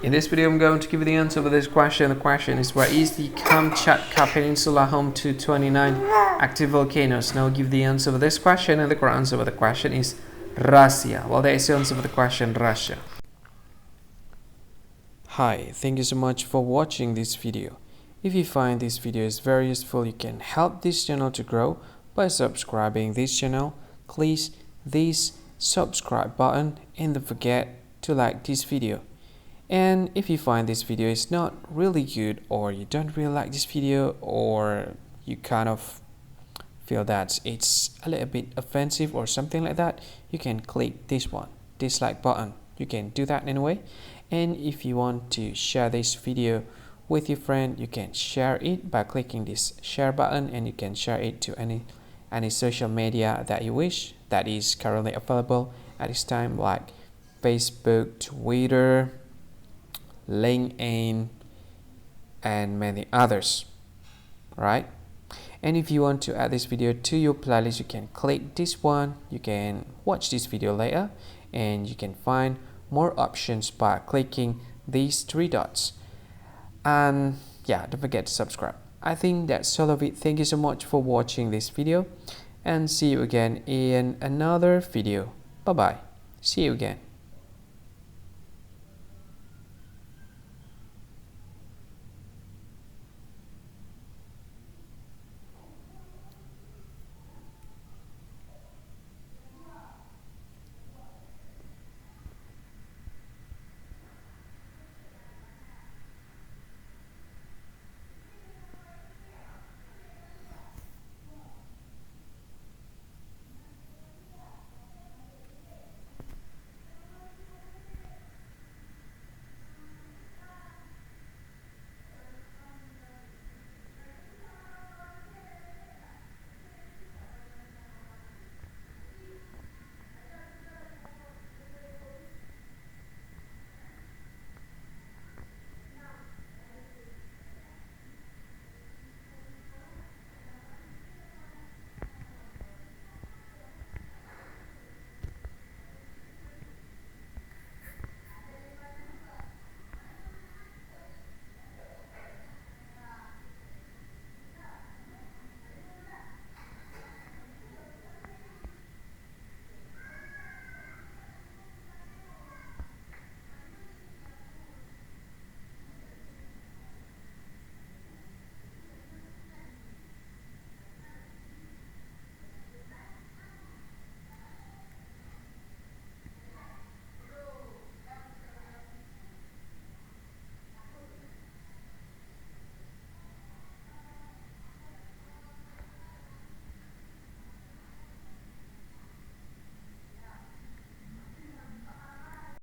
In this video, I'm going to give you the answer for this question. The question is, where is the Kamchatka Peninsula home to 29 active volcanoes? Now I'll give the answer for this question, and the correct answer for the question is Russia. Well, there is the answer for the question, Russia. Hi, thank you so much for watching this video. If you find this video is very useful, you can help this channel to grow by subscribing this channel. Please this subscribe button and don't forget to like this video. And if you find this video is not really good, or you don't really like this video, or you kind of feel that it's a little bit offensive or something like that, you can click this one, dislike button. You can do that anyway. And if you want to share this video with your friend, you can share it by clicking this share button, and you can share it to any social media that you wish that is currently available at this time, like Facebook, Twitter, LinkedIn, and many others, right? And if you want to add this video to your playlist, you can click this one. You can watch this video later, and you can find more options by clicking these three dots. And yeah, don't forget to subscribe. I think that's all of it. Thank you so much for watching this video, and see you again in another video. Bye bye. See you again.